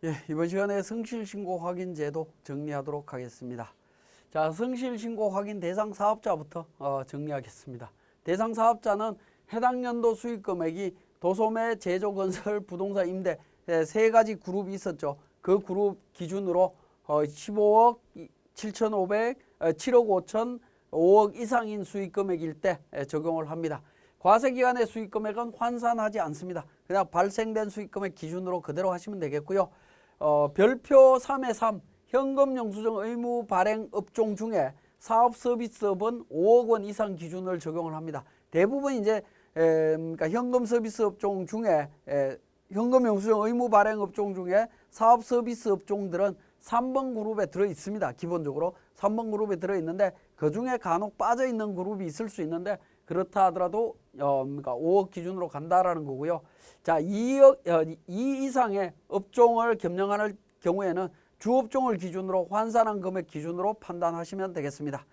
예, 이번 시간에 성실신고 확인 제도 정리하도록 하겠습니다. 자, 성실신고 확인 대상 사업자부터 정리하겠습니다. 대상 사업자는 해당 연도 수익 금액이 도소매, 제조, 건설, 부동산, 임대 세 가지 그룹이 있었죠. 그 그룹 기준으로 15억 7,500, 7억 5천, 5억 이상인 수익 금액일 때 적용을 합니다. 과세기간의 수익 금액은 환산하지 않습니다. 그냥 발생된 수익 금액 기준으로 그대로 하시면 되겠고요. 별표 3의 3 현금 영수증 의무 발행 업종 중에 사업 서비스업은 5억 원 이상 기준을 적용을 합니다. 대부분 이제 그러니까 현금 서비스 업종 중에 현금 영수증 의무 발행 업종 중에 사업 서비스 업종들은 3번 그룹에 들어 있습니다. 기본적으로 3번 그룹에 들어 있는데 그 중에 간혹 빠져 있는 그룹이 있을 수 있는데 그렇다 하더라도 그러니까 5억 기준으로 간다라는 거고요. 자, 2억 2 이상의 업종을 겸용하는 경우에는 주업종을 기준으로 환산한 금액 기준으로 판단하시면 되겠습니다.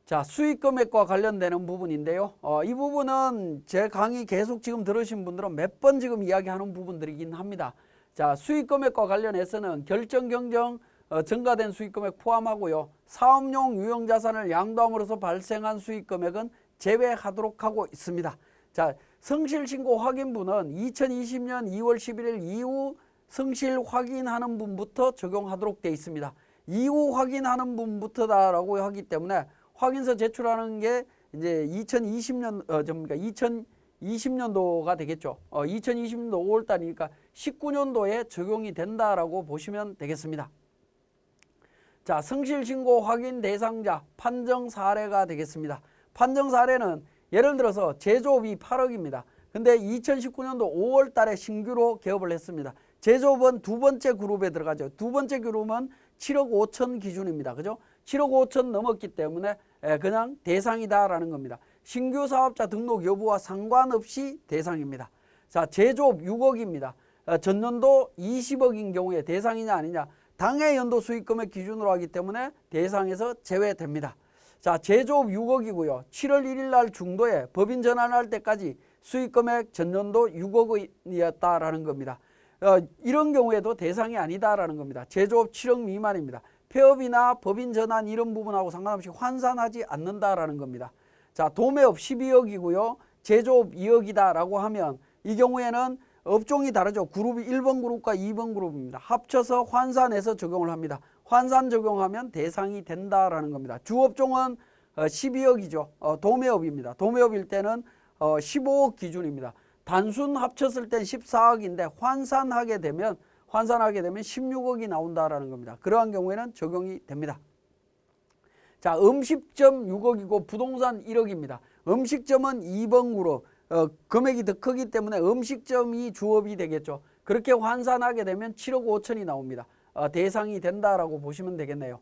자, 수익 금액과 관련되는 부분인데요. 이 부분은 제 강의 계속 지금 들으신 분들은 몇 번 지금 이야기하는 부분들이긴 합니다. 자, 수익 금액과 관련해서는 결정 경정 증가된 수익 금액 포함하고요. 사업용 유형 자산을 양도함으로써 발생한 수익 금액은 제외하도록 하고 있습니다. 자, 성실신고 확인분은 2020년 2월 11일 이후 성실 확인하는 분부터 적용하도록 되어 있습니다. 이후 확인하는 분부터다라고 하기 때문에 확인서 제출하는 게 이제 2020년도가 되겠죠. 2020년도 5월 달이니까 19년도에 적용이 된다라고 보시면 되겠습니다. 자, 성실신고 확인 대상자 판정 사례가 되겠습니다. 판정 사례는 예를 들어서 제조업이 8억입니다. 근데 2019년도 5월 달에 신규로 개업을 했습니다. 제조업은 두 번째 그룹에 들어가죠. 두 번째 그룹은 7억 5천 기준입니다. 그죠? 7억 5천 넘었기 때문에 그냥 대상이다라는 겁니다. 신규 사업자 등록 여부와 상관없이 대상입니다. 자, 제조업 6억입니다. 전년도 20억인 경우에 대상이냐 아니냐. 당해 연도 수익금액 기준으로 하기 때문에 대상에서 제외됩니다. 자, 제조업 6억이고요. 7월 1일 날 중도에 법인 전환할 때까지 수익금액 전년도 6억이었다라는 겁니다. 이런 경우에도 대상이 아니다라는 겁니다. 제조업 7억 미만입니다. 폐업이나 법인 전환 이런 부분하고 상관없이 환산하지 않는다라는 겁니다. 자, 도매업 12억이고요. 제조업 2억이다라고 하면 이 경우에는 업종이 다르죠. 그룹이 1번 그룹과 2번 그룹입니다. 합쳐서 환산해서 적용을 합니다. 환산 적용하면 대상이 된다라는 겁니다. 주업종은 12억이죠. 도매업입니다. 도매업일 때는 15억 기준입니다. 단순 합쳤을 땐 14억인데 환산하게 되면 16억이 나온다라는 겁니다. 그러한 경우에는 적용이 됩니다. 자, 음식점 6억이고 부동산 1억입니다. 음식점은 2번 그룹, 금액이 더 크기 때문에 음식점이 주업이 되겠죠. 그렇게 환산하게 되면 7억 5천이 나옵니다. 대상이 된다라고 보시면 되겠네요.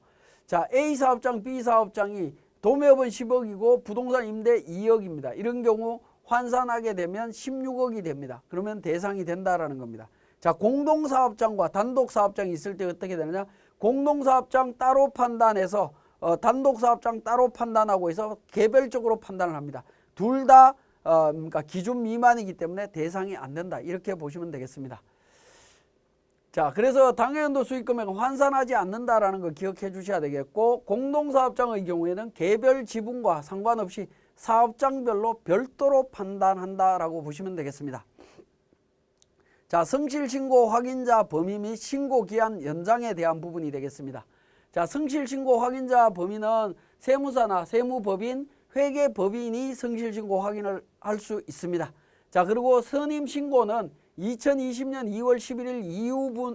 자, A 사업장, B 사업장이 도매업은 10억이고 부동산 임대 2억입니다. 이런 경우 환산하게 되면 16억이 됩니다. 그러면 대상이 된다라는 겁니다. 자, 공동사업장과 단독사업장이 있을 때 어떻게 되느냐? 공동사업장 따로 판단해서 단독사업장 따로 판단하고 해서 개별적으로 판단을 합니다. 둘 다 그러니까 기준 미만이기 때문에 대상이 안 된다. 이렇게 보시면 되겠습니다. 자, 그래서 당해연도 수익금액은 환산하지 않는다라는 거 기억해 주셔야 되겠고, 공동사업장의 경우에는 개별 지분과 상관없이 사업장별로 별도로 판단한다라고 보시면 되겠습니다. 자, 성실신고 확인자 범위 및 신고기한 연장에 대한 부분이 되겠습니다. 자, 성실신고 확인자 범위는 세무사나 세무법인, 회계법인이 성실신고 확인을 할 수 있습니다. 자, 그리고 선임신고는 2020년 2월 11일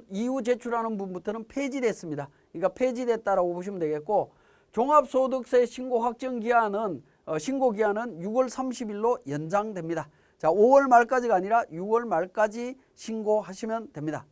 이후 제출하는 분부터는 폐지됐습니다. 그러니까 폐지됐다라고 보시면 되겠고, 종합소득세 신고 확정기한은 신고기한은 6월 30일로 연장됩니다. 자, 5월 말까지가 아니라 6월 말까지 신고하시면 됩니다.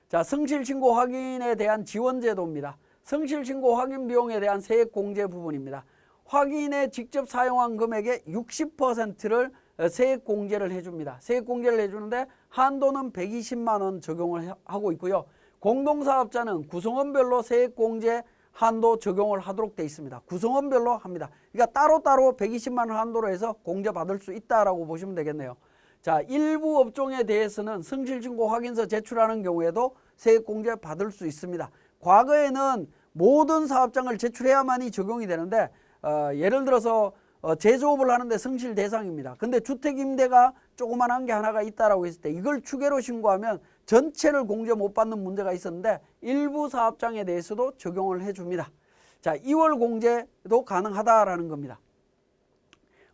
자, 성실신고 확인에 대한 지원제도입니다. 성실신고 확인 비용에 대한 세액공제 부분입니다. 확인에 직접 사용한 금액의 60%를 세액공제를 해줍니다. 세액공제를 해주는데 한도는 120만 원 적용을 하고 있고요. 공동사업자는 구성원별로 세액공제 한도 적용을 하도록 되어 있습니다. 구성원별로 합니다. 그러니까 따로따로 120만 원 한도로 해서 공제받을 수 있다라고 보시면 되겠네요. 자, 일부 업종에 대해서는 성실신고 확인서 제출하는 경우에도 세액공제 받을 수 있습니다. 과거에는 모든 사업장을 제출해야만이 적용이 되는데 예를 들어서 제조업을 하는데 성실 대상입니다. 근데 주택임대가 조그만한 게 하나가 있다라고 했을 때 이걸 추계로 신고하면 전체를 공제 못 받는 문제가 있었는데 일부 사업장에 대해서도 적용을 해줍니다. 자, 2월 공제도 가능하다라는 겁니다.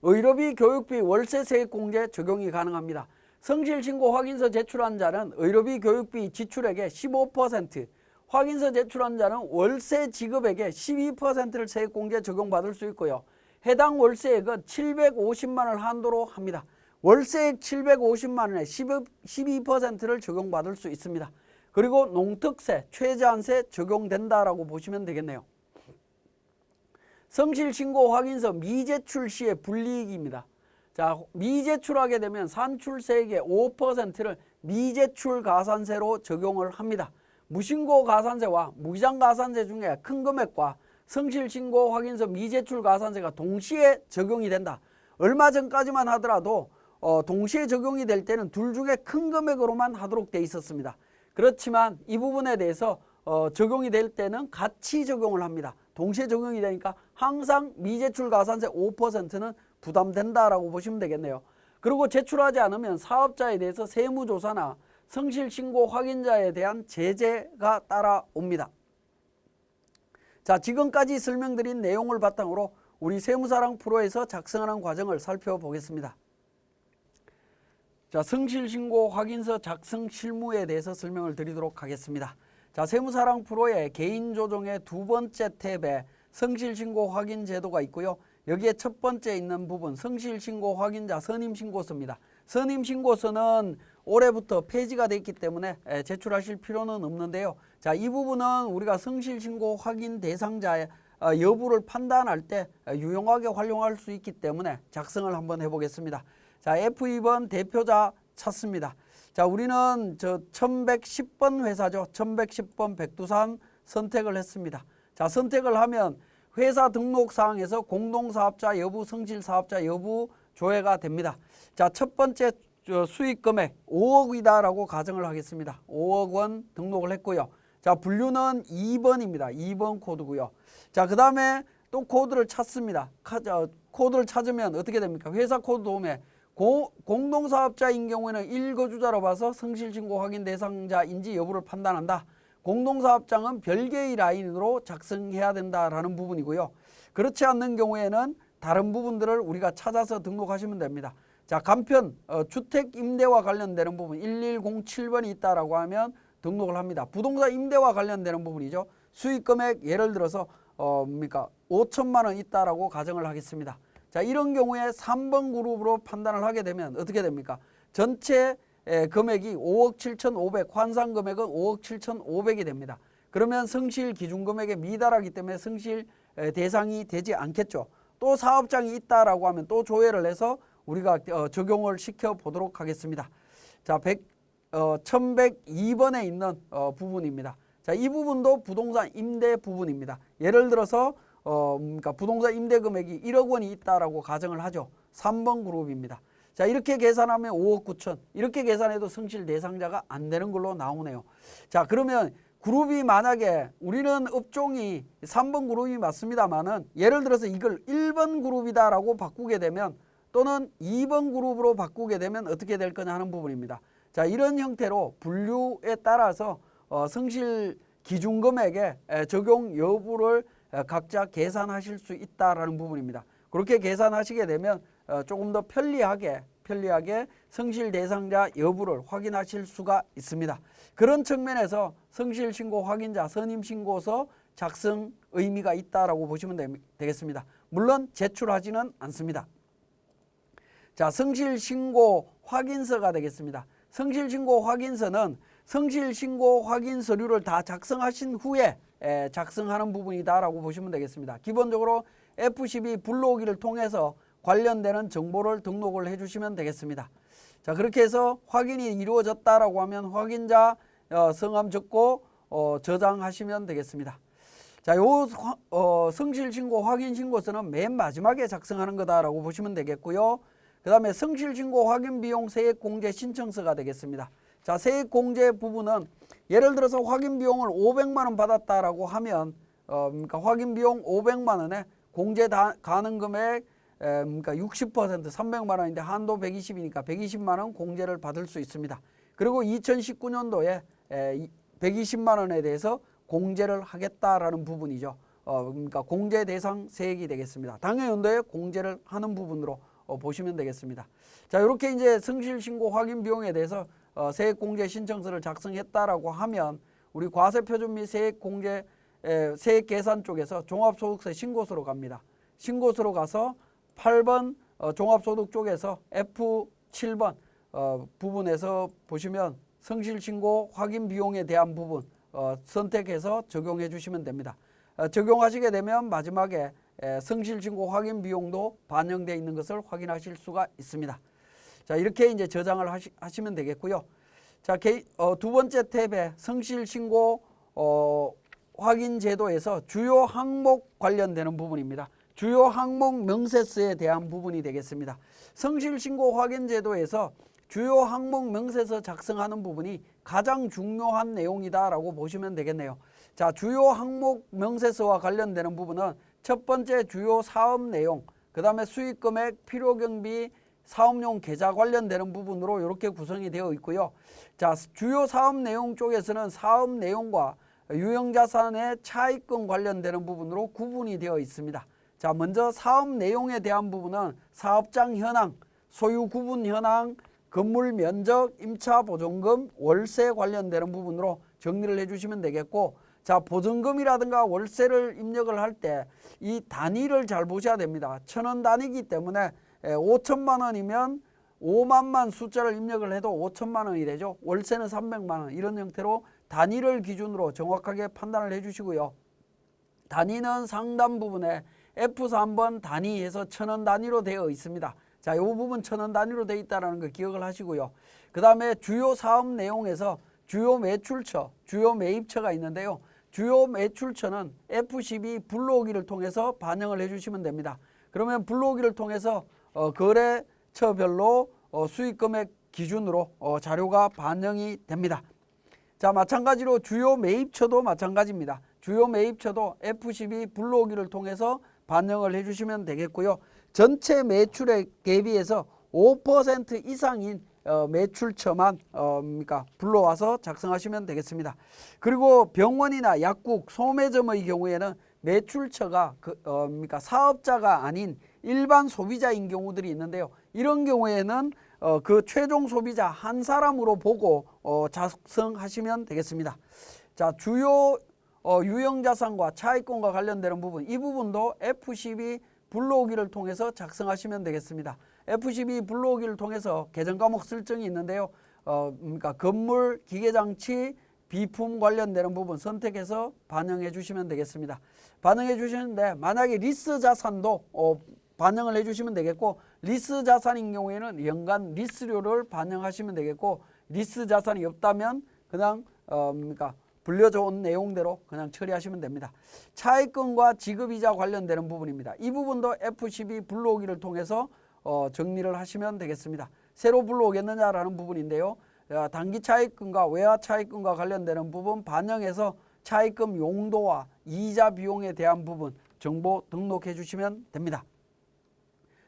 의료비, 교육비, 월세 세액 공제 적용이 가능합니다. 성실신고 확인서 제출한 자는 의료비, 교육비 지출액의 15%, 확인서 제출한 자는 월세 지급액의 12%를 세액 공제 적용받을 수 있고요. 해당 월세액은 750만 원을 한도로 합니다. 월세액 750만 원에 12%를 적용받을 수 있습니다. 그리고 농특세, 최저한세 적용된다라고 보시면 되겠네요. 성실신고 확인서 미제출 시의 불이익입니다. 자, 미제출하게 되면 산출세액의 5%를 미제출 가산세로 적용을 합니다. 무신고 가산세와 무기장 가산세 중에 큰 금액과 성실신고 확인서 미제출 가산세가 동시에 적용이 된다. 얼마 전까지만 하더라도 동시에 적용이 될 때는 둘 중에 큰 금액으로만 하도록 돼 있었습니다. 그렇지만 이 부분에 대해서 적용이 될 때는 같이 적용을 합니다. 동시에 적용이 되니까 항상 미제출 가산세 5%는 부담된다라고 보시면 되겠네요. 그리고 제출하지 않으면 사업자에 대해서 세무조사나 성실신고 확인자에 대한 제재가 따라옵니다. 자, 지금까지 설명드린 내용을 바탕으로 우리 세무사랑 프로에서 작성하는 과정을 살펴보겠습니다. 자, 성실신고 확인서 작성 실무에 대해서 설명을 드리도록 하겠습니다. 자, 세무사랑 프로의 개인 조정의 두 번째 탭에 성실신고 확인 제도가 있고요. 여기에 첫 번째 있는 부분 성실신고 확인자 선임신고서입니다. 선임신고서는 올해부터 폐지가 됐기 때문에 제출하실 필요는 없는데요. 자, 이 부분은 우리가 성실신고 확인 대상자의 여부를 판단할 때 유용하게 활용할 수 있기 때문에 작성을 한번 해보겠습니다. 자, F2번 대표자 찾습니다. 자, 우리는 1110번 회사죠. 1110번 백두산 선택을 했습니다. 자, 선택을 하면 회사 등록사항에서 공동사업자 여부, 성실사업자 여부 조회가 됩니다. 자, 첫 번째 수익금액 5억이다라고 가정을 하겠습니다. 5억 원 등록을 했고요. 자, 분류는 2번입니다. 2번 코드고요. 자, 그 다음에 또 코드를 찾습니다. 코드를 찾으면 어떻게 됩니까? 회사 코드 도움에 공동사업자인 경우에는 1거주자로 봐서 성실신고 확인 대상자인지 여부를 판단한다. 공동사업장은 별개의 라인으로 작성해야 된다라는 부분이고요. 그렇지 않는 경우에는 다른 부분들을 우리가 찾아서 등록하시면 됩니다. 자, 간편 주택 임대와 관련되는 부분 1107번이 있다라고 하면 등록을 합니다. 부동산 임대와 관련되는 부분이죠. 수익금액 예를 들어서 5천만 원 있다라고 가정을 하겠습니다. 자, 이런 경우에 3번 그룹으로 판단을 하게 되면 어떻게 됩니까? 전체 금액이 5억 7,500, 환산 금액은 5억 7,500이 됩니다. 그러면 성실 기준 금액에 미달하기 때문에 성실 대상이 되지 않겠죠. 또 사업장이 있다라고 하면 또 조회를 해서 우리가 적용을 시켜 보도록 하겠습니다. 자, 1102번에 있는 부분입니다. 자, 이 부분도 부동산 임대 부분입니다. 예를 들어서 부동산 임대 금액이 1억 원이 있다라고 가정을 하죠. 3번 그룹입니다. 자, 이렇게 계산하면 5억 9천, 이렇게 계산해도 성실 대상자가 안 되는 걸로 나오네요. 자, 그러면 그룹이 만약에 우리는 업종이 3번 그룹이 맞습니다만은 예를 들어서 이걸 1번 그룹이다라고 바꾸게 되면 또는 2번 그룹으로 바꾸게 되면 어떻게 될 거냐 하는 부분입니다. 자, 이런 형태로 분류에 따라서 성실 기준 금액의 적용 여부를 각자 계산하실 수 있다라는 부분입니다. 그렇게 계산하시게 되면 조금 더 편리하게 성실 대상자 여부를 확인하실 수가 있습니다. 그런 측면에서 성실신고 확인자 선임신고서 작성 의미가 있다라고 보시면 되겠습니다. 물론 제출하지는 않습니다. 자, 성실신고 확인서가 되겠습니다. 성실신고 확인서는 성실신고 확인 서류를 다 작성하신 후에 작성하는 부분이다라고 보시면 되겠습니다. 기본적으로 F12 불러오기를 통해서 관련되는 정보를 등록을 해주시면 되겠습니다. 자, 그렇게 해서 확인이 이루어졌다라고 하면 확인자 성함 적고 저장하시면 되겠습니다. 자, 요 성실신고 확인신고서는 맨 마지막에 작성하는 거다라고 보시면 되겠고요. 그 다음에 성실신고 확인비용 세액공제 신청서가 되겠습니다. 자, 세액공제 부분은 예를 들어서 확인비용을 500만 원 받았다라고 하면 그러니까 확인비용 500만 원에 공제 가능 금액 그러니까 60% 300만 원인데 한도 120이니까 120만 원 공제를 받을 수 있습니다. 그리고 2019년도에 120만 원에 대해서 공제를 하겠다라는 부분이죠. 그러니까 공제 대상 세액이 되겠습니다. 당해연도에 공제를 하는 부분으로 보시면 되겠습니다. 자, 이렇게 이제 성실신고 확인 비용에 대해서 세액공제 신청서를 작성했다라고 하면 우리 과세표준 및 세액공제 세액계산 쪽에서 종합소득세 신고서로 갑니다. 신고서로 가서 8번 종합소득 쪽에서 F7번 부분에서 보시면 성실신고 확인 비용에 대한 부분 선택해서 적용해 주시면 됩니다. 적용하시게 되면 마지막에 성실신고 확인 비용도 반영되어 있는 것을 확인하실 수가 있습니다. 자, 이렇게 이제 저장을 하시면 되겠고요. 자, 두 번째 탭에 성실신고 확인 제도에서 주요 항목 관련되는 부분입니다. 주요 항목 명세서에 대한 부분이 되겠습니다. 성실신고 확인 제도에서 주요 항목 명세서 작성하는 부분이 가장 중요한 내용이다라고 보시면 되겠네요. 자, 주요 항목 명세서와 관련되는 부분은 첫 번째 주요 사업 내용, 그 다음에 수익금액, 필요경비, 사업용 계좌 관련되는 부분으로 이렇게 구성이 되어 있고요. 자, 주요 사업 내용 쪽에서는 사업 내용과 유형자산의 차입금 관련되는 부분으로 구분이 되어 있습니다. 자, 먼저 사업 내용에 대한 부분은 사업장 현황, 소유 구분 현황, 건물 면적, 임차 보증금, 월세 관련되는 부분으로 정리를 해주시면 되겠고, 자, 보증금이라든가 월세를 입력을 할 때 이 단위를 잘 보셔야 됩니다. 1,000원 단위이기 때문에 5천만 원이면 5만만 숫자를 입력을 해도 5천만 원이 되죠. 월세는 300만 원 이런 형태로 단위를 기준으로 정확하게 판단을 해주시고요. 단위는 상단 부분에 F3번 단위에서 1,000원 단위로 되어 있습니다. 자, 이 부분 1,000원 단위로 되어 있다는 거 기억을 하시고요. 그 다음에 주요 사업 내용에서 주요 매출처, 주요 매입처가 있는데요. 주요 매출처는 F12 불러오기를 통해서 반영을 해주시면 됩니다. 그러면 불러오기를 통해서 거래처별로 수익금액 기준으로 자료가 반영이 됩니다. 자, 마찬가지로 주요 매입처도 마찬가지입니다. 주요 매입처도 F12 불러오기를 통해서 반영을 해주시면 되겠고요. 전체 매출에 대비해서 5% 이상인 매출처만 그러니까 불러와서 작성하시면 되겠습니다. 그리고 병원이나 약국, 소매점의 경우에는 매출처가 그러니까 사업자가 아닌 일반 소비자인 경우들이 있는데요. 이런 경우에는 그 최종 소비자 한 사람으로 보고 작성하시면 되겠습니다. 자, 주요 유형자산과 차입금과 관련되는 부분, 이 부분도 F12 불러오기를 통해서 작성하시면 되겠습니다. F12 불러오기를 통해서 계정과목 설정이 있는데요. 그러니까 건물, 기계장치, 비품 관련되는 부분 선택해서 반영해 주시면 되겠습니다. 반영해 주시는데 만약에 리스 자산도 반영을 해 주시면 되겠고, 리스 자산인 경우에는 연간 리스료를 반영하시면 되겠고, 리스 자산이 없다면 그냥 그러니까 불려져 온 내용대로 그냥 처리하시면 됩니다. 차입금과 지급이자 관련되는 부분입니다. 이 부분도 F12 불러오기를 통해서 정리를 하시면 되겠습니다. 새로 불러오겠느냐라는 부분인데요. 단기 차입금과 외화 차입금과 관련되는 부분 반영해서 차입금 용도와 이자 비용에 대한 부분 정보 등록해 주시면 됩니다.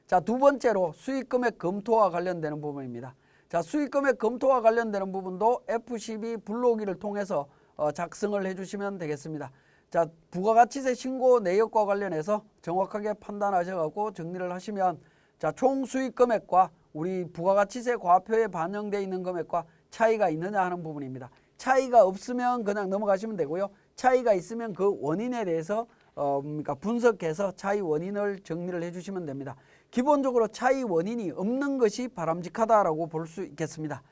자, 두 번째로 수익금액 검토와 관련되는 부분입니다. 자, 수익금액 검토와 관련되는 부분도 F12 불러오기를 통해서 작성을 해주시면 되겠습니다. 자, 부가가치세 신고 내역과 관련해서 정확하게 판단하셔서 정리를 하시면, 자, 총 수익 금액과 우리 부가가치세 과표에 반영되어 있는 금액과 차이가 있느냐 하는 부분입니다. 차이가 없으면 그냥 넘어가시면 되고요. 차이가 있으면 그 원인에 대해서 그러니까 분석해서 차이 원인을 정리를 해주시면 됩니다. 기본적으로 차이 원인이 없는 것이 바람직하다라고 볼 수 있겠습니다.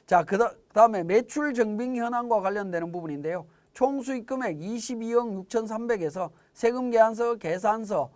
자, 그 다음에 매출 정빙 현황과 관련되는 부분인데요. 총 수익 금액 22억 6,300에서 세금 계산서 계산서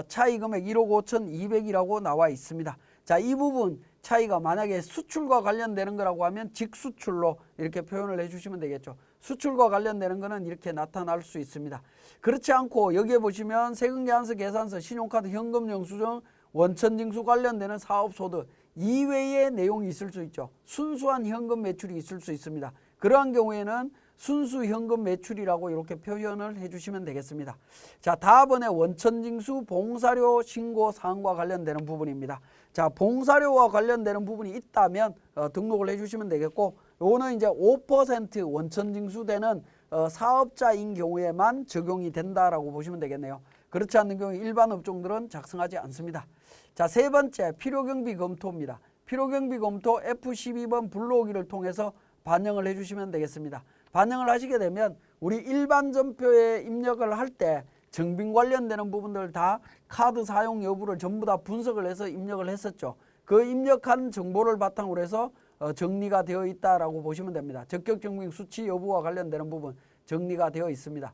차이 금액 1억 5,200이라고 나와 있습니다. 자, 이 부분 차이가 만약에 수출과 관련되는 거라고 하면 직수출로 이렇게 표현을 해주시면 되겠죠. 수출과 관련되는 거는 이렇게 나타날 수 있습니다. 그렇지 않고 여기에 보시면 세금 계산서 계산서 신용카드 현금 영수증 원천징수 관련되는 사업소득 이외의 내용이 있을 수 있죠. 순수한 현금 매출이 있을 수 있습니다. 그러한 경우에는 순수 현금 매출이라고 이렇게 표현을 해주시면 되겠습니다. 자, 다음번에 원천징수 봉사료 신고 사항과 관련되는 부분입니다. 자, 봉사료와 관련되는 부분이 있다면 등록을 해주시면 되겠고, 요거는 이제 5% 원천징수되는 사업자인 경우에만 적용이 된다라고 보시면 되겠네요. 그렇지 않는 경우 일반 업종들은 작성하지 않습니다. 자, 세 번째 필요경비 검토입니다. 필요경비 검토 F12번 불러오기를 통해서 반영을 해주시면 되겠습니다. 반영을 하시게 되면 우리 일반 전표에 입력을 할 때 정빈 관련되는 부분들 다 카드 사용 여부를 전부 다 분석을 해서 입력을 했었죠. 그 입력한 정보를 바탕으로 해서 정리가 되어 있다라고 보시면 됩니다. 적격 정빈 수치 여부와 관련되는 부분 정리가 되어 있습니다.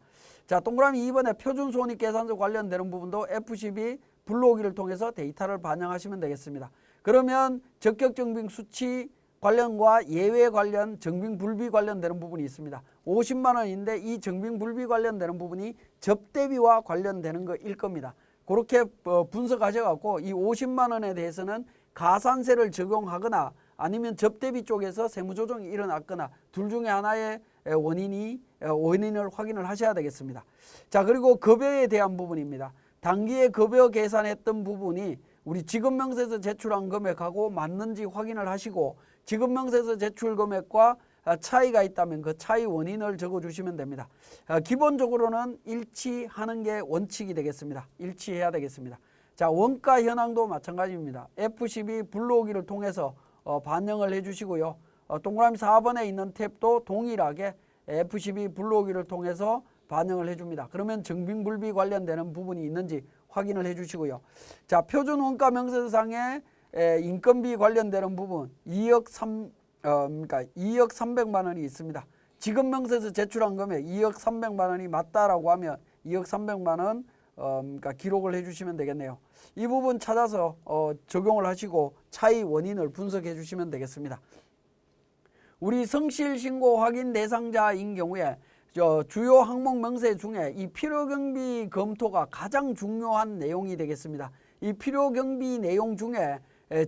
자, 동그라미 2번에 표준손익계산서 관련되는 부분도 F12 불러오기를 통해서 데이터를 반영하시면 되겠습니다. 그러면 적격 정빈 수치 관련과 예외 관련 정빈 불비 관련되는 부분이 있습니다. 50만 원인데 이 정빈 불비 관련되는 부분이 접대비와 관련되는 거일 겁니다. 그렇게 분석하셔갖고 이 50만 원에 대해서는 가산세를 적용하거나 아니면 접대비 쪽에서 세무조정이 일어났거나 둘 중에 하나의 원인을 확인을 하셔야 되겠습니다. 자, 그리고 급여에 대한 부분입니다. 당기에 급여 계산했던 부분이 우리 지급명세서 제출한 금액하고 맞는지 확인을 하시고 지급명세서 제출 금액과 차이가 있다면 그 차이 원인을 적어주시면 됩니다. 기본적으로는 일치하는 게 원칙이 되겠습니다. 일치해야 되겠습니다. 자, 원가 현황도 마찬가지입니다. F12 불러오기를 통해서 반영을 해주시고요. 동그라미 4번에 있는 탭도 동일하게 F12 불러오기를 통해서 반영을 해줍니다. 그러면 정빈불비 관련되는 부분이 있는지 확인을 해주시고요. 자, 표준 원가 명세서상에 인건비 관련되는 부분 2억 300만 원이 있습니다. 지급 명세서 제출한 금액 2억 300만 원이 맞다라고 하면 2억 300만 원 기록을 해주시면 되겠네요. 이 부분 찾아서 적용을 하시고 차이 원인을 분석해 주시면 되겠습니다. 우리 성실신고 확인 대상자인 경우에 주요 항목 명세 중에 이 필요경비 검토가 가장 중요한 내용이 되겠습니다. 이 필요경비 내용 중에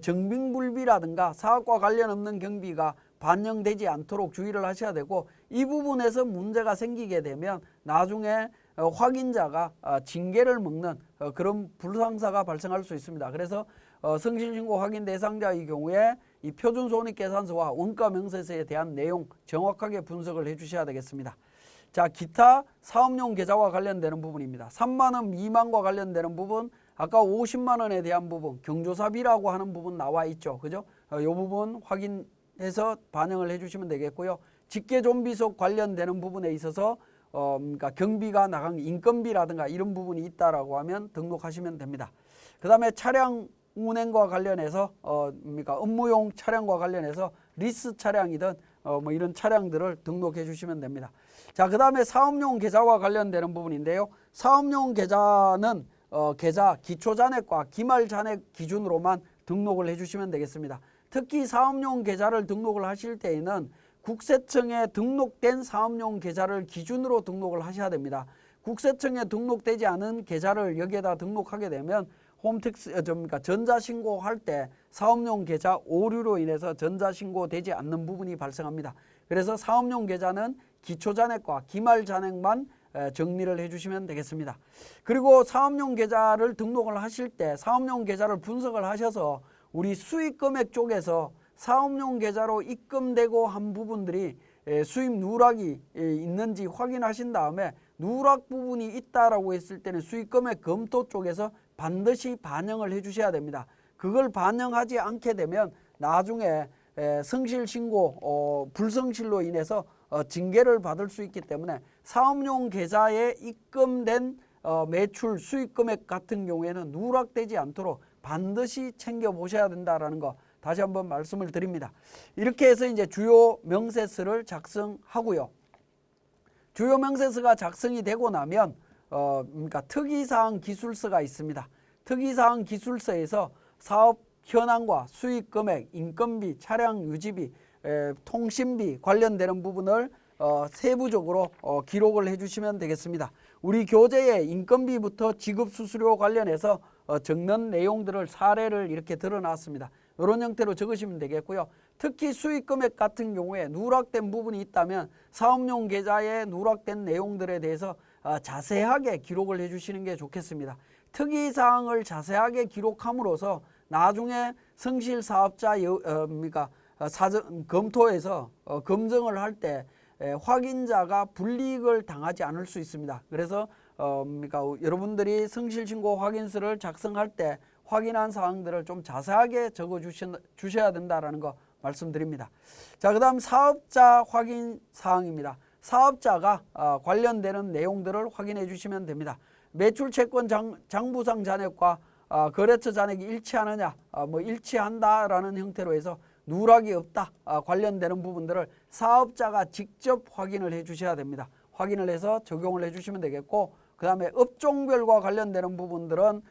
정빈불비라든가 사업과 관련 없는 경비가 반영되지 않도록 주의를 하셔야 되고, 이 부분에서 문제가 생기게 되면 나중에 확인자가 징계를 먹는 그런 불상사가 발생할 수 있습니다. 그래서 성실신고 확인 대상자의 경우에 이 표준손익계산서와 원가명세서에 대한 내용 정확하게 분석을 해주셔야 되겠습니다. 자, 기타 사업용 계좌와 관련되는 부분입니다. 3만 원 미만과 관련되는 부분, 아까 50만 원에 대한 부분, 경조사비라고 하는 부분 나와 있죠. 그죠? 이 부분 확인해서 반영을 해주시면 되겠고요. 직계존비속 관련되는 부분에 있어서 그러니까 경비가 나간 인건비라든가 이런 부분이 있다라고 하면 등록하시면 됩니다. 그 다음에 차량 운행과 관련해서 업무용 차량과 관련해서 리스 차량이든 뭐 이런 차량들을 등록해 주시면 됩니다. 자, 그 다음에 사업용 계좌와 관련되는 부분인데요. 사업용 계좌는 계좌 기초잔액과 기말잔액 기준으로만 등록을 해주시면 되겠습니다. 특히 사업용 계좌를 등록을 하실 때에는 국세청에 등록된 사업용 계좌를 기준으로 등록을 하셔야 됩니다. 국세청에 등록되지 않은 계좌를 여기에다 등록하게 되면 홈택스 전자신고할 때 사업용 계좌 오류로 인해서 전자신고되지 않는 부분이 발생합니다. 그래서 사업용 계좌는 기초잔액과 기말잔액만 정리를 해주시면 되겠습니다. 그리고 사업용 계좌를 등록을 하실 때 사업용 계좌를 분석을 하셔서 우리 수익금액 쪽에서 사업용 계좌로 입금되고 한 부분들이 수입 누락이 있는지 확인하신 다음에 누락 부분이 있다라고 했을 때는 수익금액 검토 쪽에서 반드시 반영을 해주셔야 됩니다. 그걸 반영하지 않게 되면 나중에 성실신고 불성실로 인해서 징계를 받을 수 있기 때문에 사업용 계좌에 입금된 매출 수익금액 같은 경우에는 누락되지 않도록 반드시 챙겨보셔야 된다라는 거 다시 한번 말씀을 드립니다. 이렇게 해서 이제 주요 명세서를 작성하고요. 주요 명세서가 작성이 되고 나면 특이사항 기술서가 있습니다. 특이사항 기술서에서 사업 현황과 수익금액, 인건비, 차량 유지비, 통신비 관련되는 부분을 세부적으로 기록을 해주시면 되겠습니다. 우리 교재의 인건비부터 지급 수수료 관련해서 적는 내용들을 사례를 이렇게 드러놨습니다. 이런 형태로 적으시면 되겠고요. 특히 수익 금액 같은 경우에 누락된 부분이 있다면 사업용 계좌에 누락된 내용들에 대해서 자세하게 기록을 해주시는 게 좋겠습니다. 특이사항을 자세하게 기록함으로써 나중에 성실사업자 검토에서 검증을 할 때 확인자가 불이익을 당하지 않을 수 있습니다. 그래서 여러분들이 성실신고 확인서를 작성할 때 확인한 사항들을 좀 자세하게 적어 주셔야 된다라는 거 말씀드립니다. 자, 그 다음 사업자 확인 사항입니다. 사업자가 관련되는 내용들을 확인해 주시면 됩니다. 매출채권 장부상 잔액과 거래처 잔액이 일치하느냐, 일치한다라는 형태로 해서 누락이 없다, 관련되는 부분들을 사업자가 직접 확인을 해 주셔야 됩니다. 확인을 해서 적용을 해 주시면 되겠고, 그 다음에 업종별과 관련되는 부분들은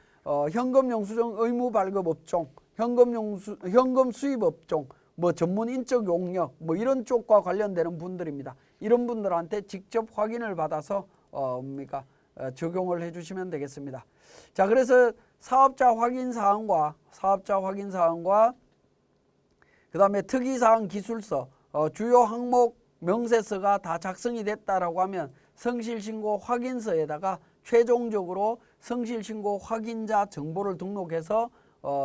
현금 영수증 의무 발급 업종, 현금 수입 업종, 전문 인적 용역, 이런 쪽과 관련되는 분들입니다. 이런 분들한테 직접 확인을 받아서 적용을 해주시면 되겠습니다. 자, 그래서 사업자 확인 사항과 그 다음에 특이사항 기술서, 주요 항목 명세서가 다 작성이 됐다라고 하면 성실신고 확인서에다가 최종적으로 성실신고 확인자 정보를 등록해서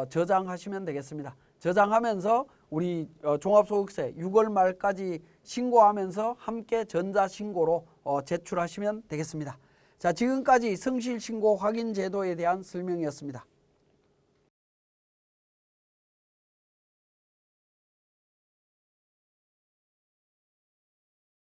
저장하시면 되겠습니다. 저장하면서 우리 종합소득세 6월 말까지 신고하면서 함께 전자신고로 제출하시면 되겠습니다. 자, 지금까지 성실신고 확인제도에 대한 설명이었습니다.